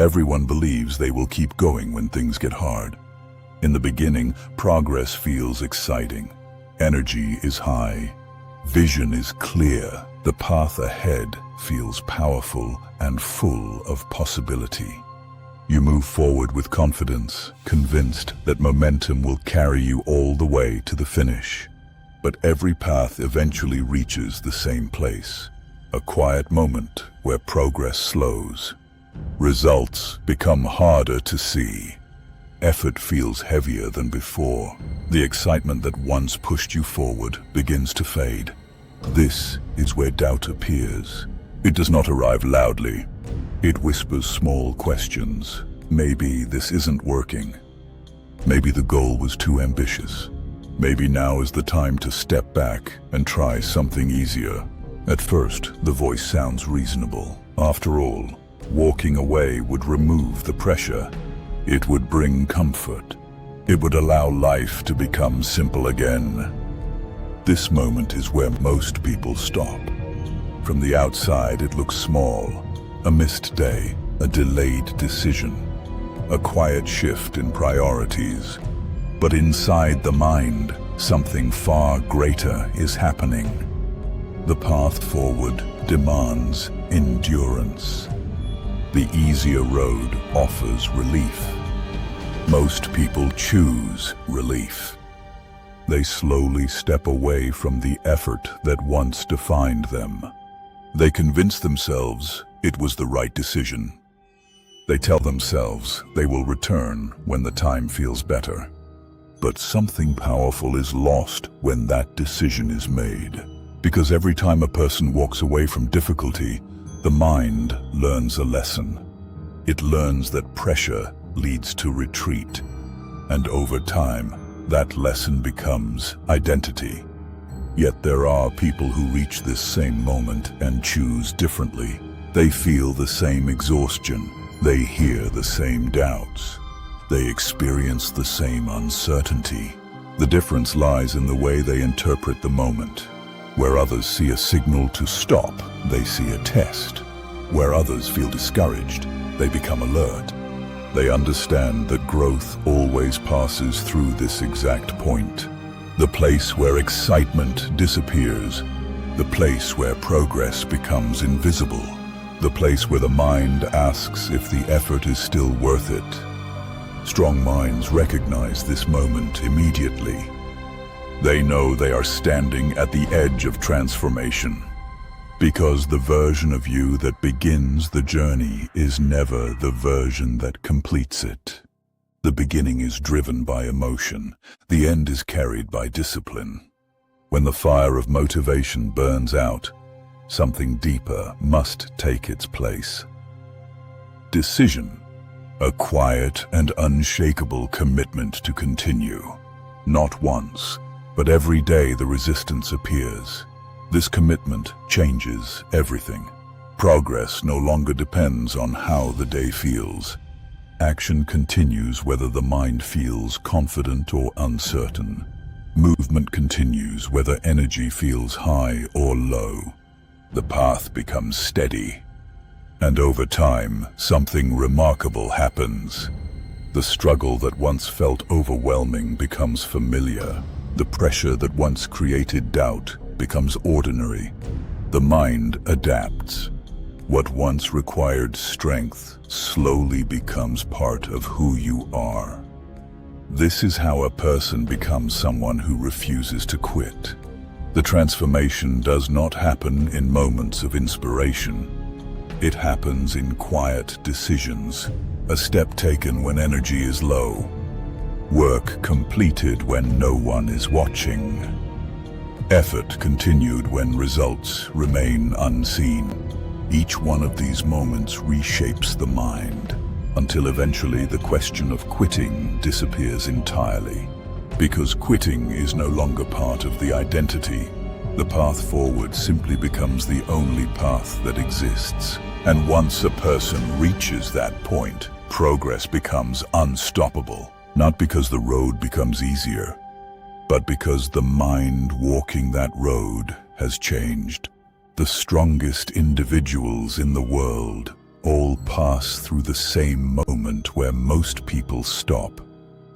Everyone believes they will keep going when things get hard. In the beginning, progress feels exciting. Energy is high. Vision is clear. The path ahead feels powerful and full of possibility. You move forward with confidence, convinced that momentum will carry you all the way to the finish. But every path eventually reaches the same place, a quiet moment where progress slows. Results become harder to see. Effort feels heavier than before. The excitement that once pushed you forward begins to fade. This is where doubt appears. It does not arrive loudly. It whispers small questions. Maybe this isn't working. Maybe the goal was too ambitious. Maybe now is the time to step back and try something easier. At first, the voice sounds reasonable. After all, walking away would remove the pressure. It would bring comfort. It would allow life to become simple again. This moment is where most people stop. From the outside, it looks small. A missed day, a delayed decision, a quiet shift in priorities. But inside the mind, something far greater is happening. The path forward demands endurance. The easier road offers relief. Most people choose relief. They slowly step away from the effort that once defined them. They convince themselves it was the right decision. They tell themselves they will return when the time feels better. But something powerful is lost when that decision is made. Because every time a person walks away from difficulty, the mind learns a lesson. It learns that pressure leads to retreat. And over time, that lesson becomes identity. Yet there are people who reach this same moment and choose differently. They feel the same exhaustion. They hear the same doubts. They experience the same uncertainty. The difference lies in the way they interpret the moment. Where others see a signal to stop, they see a test. Where others feel discouraged, they become alert. They understand that growth always passes through this exact point. The place where excitement disappears. The place where progress becomes invisible. The place where the mind asks if the effort is still worth it. Strong minds recognize this moment immediately. They know they are standing at the edge of transformation. Because the version of you that begins the journey is never the version that completes it. The beginning is driven by emotion. The end is carried by discipline. When the fire of motivation burns out, something deeper must take its place. Decision. A quiet and unshakable commitment to continue. Not once, but every day the resistance appears. This commitment changes everything. Progress no longer depends on how the day feels. Action continues whether the mind feels confident or uncertain. Movement continues whether energy feels high or low. The path becomes steady. And over time, something remarkable happens. The struggle that once felt overwhelming becomes familiar. The pressure that once created doubt becomes ordinary. The mind adapts. What once required strength slowly becomes part of who you are. This is how a person becomes someone who refuses to quit. The transformation does not happen in moments of inspiration. It happens in quiet decisions, a step taken when energy is low, work completed when no one is watching, effort continued when results remain unseen. Each one of these moments reshapes the mind, until eventually the question of quitting disappears entirely. Because quitting is no longer part of the identity, the path forward simply becomes the only path that exists. And once a person reaches that point, progress becomes unstoppable. Not because the road becomes easier, but because the mind walking that road has changed. The strongest individuals in the world all pass through the same moment where most people stop.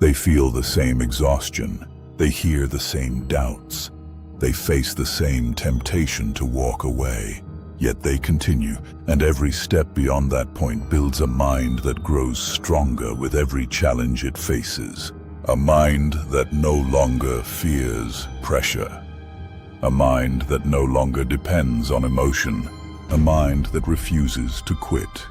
They feel the same exhaustion, they hear the same doubts, they face the same temptation to walk away. Yet they continue, and every step beyond that point builds a mind that grows stronger with every challenge it faces. A mind that no longer fears pressure. A mind that no longer depends on emotion. A mind that refuses to quit,